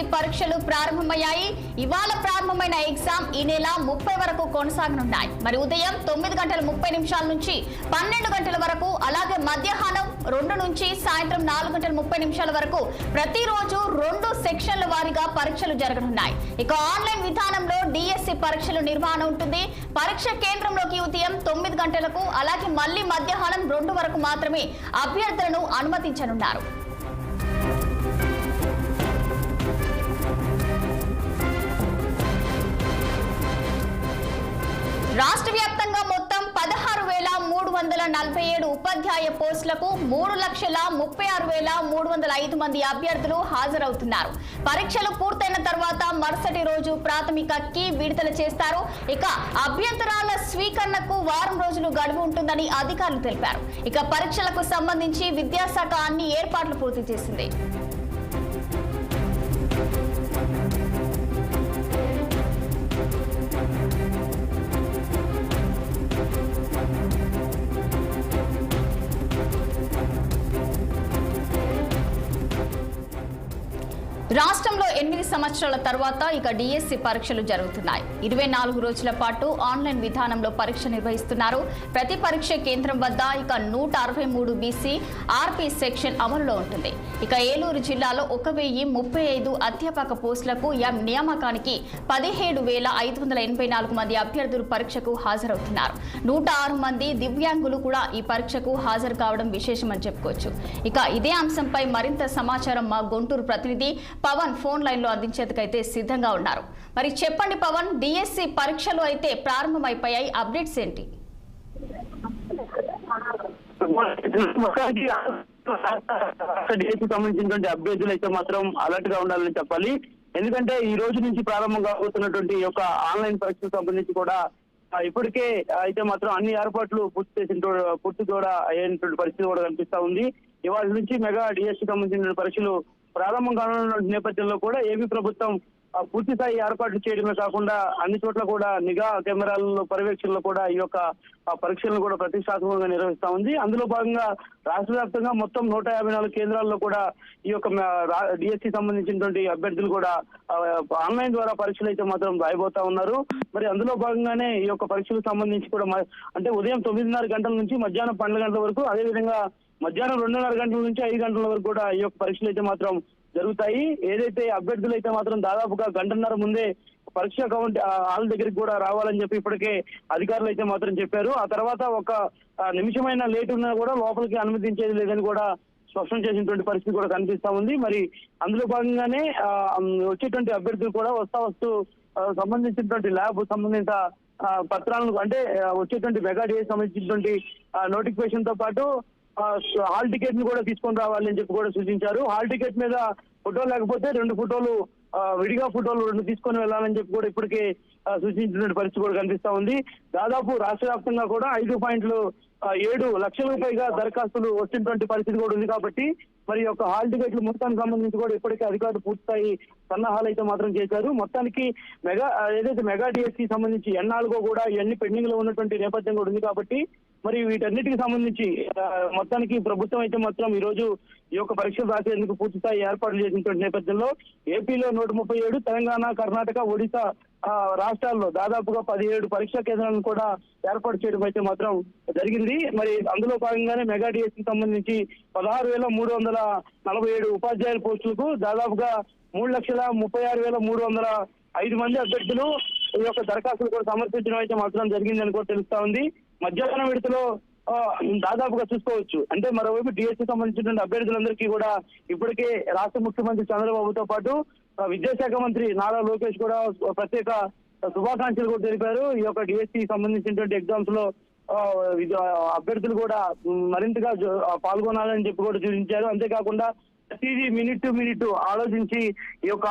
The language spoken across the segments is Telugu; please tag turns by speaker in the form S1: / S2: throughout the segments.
S1: డిఎస్సి పరీక్షలు ప్రారంభమయ్యాయి. ఇవాళ ప్రారంభమైన ఎగ్జామ్ ఈ నెల 30 వరకు కొనసాగనున్నాయి. మరి ఉదయం 9:30 నుంచి 12 గంటల వరకు, అలాగే మధ్యాహ్నం 2 నుంచి సాయంత్రం 4:30 వరకు ప్రతిరోజు 2 సెక్షన్ల వారీగా పరీక్షలు జరగనున్నాయి. ఇక ఆన్లైన్ విధానంలో డిఎస్సి పరీక్షలు నిర్వహణ ఉంటుంది. పరీక్ష కేంద్రంలోకి ఉదయం 9 గంటలకు, అలాగే మళ్లీ మధ్యాహ్నం 2 వరకు మాత్రమే అభ్యర్థులను అనుమతించనున్నారు. రాష్ట్ర వ్యాప్తంగా మొత్తం 16,347 ఉపాధ్యాయ పోస్టులకు 3,36,305 మంది అభ్యర్థులు హాజరవుతున్నారు. పరీక్షలు పూర్తయిన తర్వాత మరుసటి రోజు ప్రాథమిక కీ విడుదల చేస్తారు. ఇక అభ్యంతరాల స్వీకరణకు వారం రోజులు గడువు ఉంటుందని అధికారులు తెలిపారు. ఇక పరీక్షలకు సంబంధించి విద్యాశాఖ అన్ని ఏర్పాట్లు పూర్తి చేసింది. రాష్ట్రంలో 8 సంవత్సరాల తర్వాత ఇక డిఎస్సి పరీక్షలు జరుగుతున్నాయి. 24 రోజుల పాటు ఆన్లైన్ విధానంలో పరీక్ష నిర్వహిస్తున్నారు. ప్రతి పరీక్ష కేంద్రం వద్ద ఇక 163 బీసీ ఆర్పీ సెక్షన్ అమలులో ఉంటుంది. ఇక ఏలూరు జిల్లాలో 1,035 అధ్యాపక పోస్టులకు నియామకానికి 17,584 మంది అభ్యర్థులు పరీక్షకు హాజరవుతున్నారు. 106 మంది దివ్యాంగులు కూడా ఈ పరీక్షకు హాజరు కావడం విశేషమని చెప్పుకోవచ్చు. ఇక ఇదే అంశంపై మరింత సమాచారం మా గుంటూరు ప్రతినిధి పవన్ ఫోన్ లైన్ లో అందించేందుకైతే సిద్ధంగా ఉన్నారు. మరి చెప్పండి పవన్, డిఎస్సి పరీక్షలు అయితే ప్రారంభమైపోయాయి, అప్డేట్స్ ఏంటి?
S2: సంబంధించినటువంటి అభ్యర్థులు అయితే మాత్రం అలర్ట్ గా ఉండాలని చెప్పాలి. ఎందుకంటే ఈ రోజు నుంచి ప్రారంభం కాబోతున్నటువంటి ఈ యొక్క ఆన్లైన్ పరీక్షలకు సంబంధించి కూడా ఇప్పటికే అయితే మాత్రం అన్ని ఏర్పాట్లు పూర్తి కూడా అయినటువంటి పరిస్థితి కూడా కనిపిస్తా ఉంది. ఇవాళ నుంచి మెగా డిఎస్సి సంబంధించిన పరీక్షలు ప్రారంభం కానున్న నేపథ్యంలో కూడా ఏపీ ప్రభుత్వం పూర్తి స్థాయి ఏర్పాట్లు చేయడమే కాకుండా అన్ని చోట్ల కూడా నిఘా కెమెరాలలో పర్యవేక్షణలో కూడా ఈ యొక్క పరీక్షలను కూడా ప్రతిష్టాత్మకంగా నిర్వహిస్తా ఉంది. అందులో భాగంగా రాష్ట్ర వ్యాప్తంగా మొత్తం 154 కేంద్రాల్లో కూడా ఈ యొక్క డిఎస్సి సంబంధించినటువంటి అభ్యర్థులు కూడా ఆన్లైన్ ద్వారా పరీక్షలు అయితే మాత్రం రాయబోతా ఉన్నారు. మరి అందులో భాగంగానే ఈ యొక్క పరీక్షలకు సంబంధించి కూడా అంటే ఉదయం 9:30 గంటల నుంచి మధ్యాహ్నం 12 గంటల వరకు, అదేవిధంగా మధ్యాహ్నం 2:30 గంటల నుంచి 5 గంటల వరకు కూడా ఈ యొక్క పరీక్షలు అయితే మాత్రం జరుగుతాయి. ఏదైతే అభ్యర్థులు అయితే మాత్రం దాదాపుగా గంటన్నర ముందే పరీక్ష కౌంట్ హాల్ దగ్గరికి కూడా రావాలని చెప్పి ఇప్పటికే అధికారులు అయితే మాత్రం చెప్పారు. ఆ తర్వాత ఒక నిమిషమైనా లేట్ ఉన్నా కూడా లోపలికి అనుమతించేది లేదని కూడా స్పష్టం చేసినటువంటి పరిస్థితి కూడా కనిపిస్తా ఉంది. మరి అందులో భాగంగానే వచ్చేటువంటి అభ్యర్థులు కూడా వస్తూ సంబంధించినటువంటి ల్యాబ్ సంబంధిత పత్రాలను, అంటే వచ్చేటువంటి మెగా డిఎస్సి సంబంధించినటువంటి నోటిఫికేషన్ తో పాటు హాల్ టికెట్ ని కూడా తీసుకొని రావాలని చెప్పి కూడా సూచించారు. హాల్ టికెట్ మీద ఫోటో లేకపోతే 2 ఫోటోలు విడిగా ఫోటోలు 2 తీసుకొని వెళ్ళాలని చెప్పి కూడా ఇప్పటికే సూచించినటువంటి పరిస్థితి కూడా కనిపిస్తా ఉంది. దాదాపు రాష్ట్ర వ్యాప్తంగా కూడా 5.7 లక్షలకు పైగా దరఖాస్తులు వచ్చినటువంటి పరిస్థితి కూడా ఉంది. కాబట్టి మరి యొక్క హాల్ టికెట్లు మొత్తానికి సంబంధించి కూడా ఇప్పటికే అధికారులు పూర్తిస్థాయి సన్నాహాలు అయితే మాత్రం చేశారు. మొత్తానికి ఏదైతే మెగా డిఎస్సి సంబంధించి N4 కూడా ఇవన్నీ పెండింగ్ లో ఉన్నటువంటి నేపథ్యం కూడా ఉంది. కాబట్టి మరి వీటన్నిటికి సంబంధించి మొత్తానికి ప్రభుత్వం అయితే మాత్రం ఈ రోజు ఈ యొక్క పరీక్షలు రాసేందుకు పూర్తిస్థాయి ఏర్పాట్లు చేసినటువంటి నేపథ్యంలో ఏపీలో 137, తెలంగాణ, కర్ణాటక, ఒడిశా రాష్ట్రాల్లో దాదాపుగా 17 పరీక్షా కేంద్రాలను కూడా ఏర్పాటు చేయడం అయితే మాత్రం జరిగింది. మరి అందులో భాగంగానే మెగా డిఎస్సికి సంబంధించి 16,347 ఉపాధ్యాయుల పోస్టులకు దాదాపుగా 3,36,305 మంది అభ్యర్థులు ఈ యొక్క దరఖాస్తులు కూడా సమర్పించడం అయితే మాత్రం జరిగిందని కూడా తెలుస్తా ఉంది. మధ్యాహ్నం విడతలో దాదాపుగా చూసుకోవచ్చు. అంటే మరోవైపు డిఎస్సి సంబంధించినటువంటి అభ్యర్థులందరికీ కూడా ఇప్పటికే రాష్ట్ర ముఖ్యమంత్రి చంద్రబాబుతో పాటు విద్యాశాఖ మంత్రి నారా లోకేష్ కూడా ప్రత్యేక శుభాకాంక్షలు కూడా తెలిపారు. ఈ యొక్క డిఎస్సి సంబంధించినటువంటి ఎగ్జామ్స్ లో అభ్యర్థులు కూడా మరింతగా పాల్గొనాలని చెప్పి కూడా సూచించారు. అంతేకాకుండా ప్రతిదీ మినిట్ టు మినిట్ ఆలోచించి ఈ యొక్క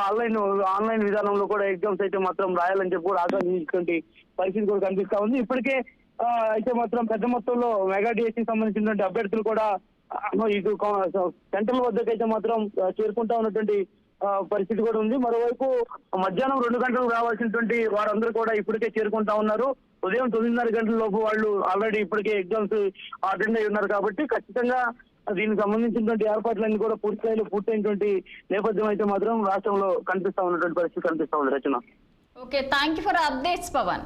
S2: ఆన్లైన్ విధానంలో కూడా ఎగ్జామ్స్ అయితే మాత్రం రాయాలని చెప్పి కూడా ఆలోచించినటువంటి పరిస్థితి కూడా కనిపిస్తా ఉంది. ఇప్పటికే అయితే మాత్రం పెద్ద మొత్తంలో మెగా డిఎస్సికి సంబంధించినటువంటి అభ్యర్థులు కూడా ఇటు సెంట్రల్ వద్దకైతే మాత్రం చేరుకుంటా ఉన్నటువంటి పరిస్థితి కూడా ఉంది. మరోవైపు మధ్యాహ్నం 2 గంటలకు రావాల్సినటువంటి వారందరూ కూడా ఇప్పటికే చేరుకుంటా ఉన్నారు. ఉదయం 9:30 గంటల లోపు వాళ్ళు ఆల్రెడీ ఇప్పటికే ఎగ్జామ్స్ అటెండ్ అయి ఉన్నారు. కాబట్టి ఖచ్చితంగా దీనికి సంబంధించినటువంటి ఏర్పాట్లన్నీ కూడా పూర్తి స్థాయిలో పూర్తయినటువంటి నేపథ్యం అయితే మాత్రం రాష్ట్రంలో కనిపిస్తా ఉన్నటువంటి పరిస్థితి కనిపిస్తా ఉంది Rachana.
S1: Okay, thank you for updates Pawan.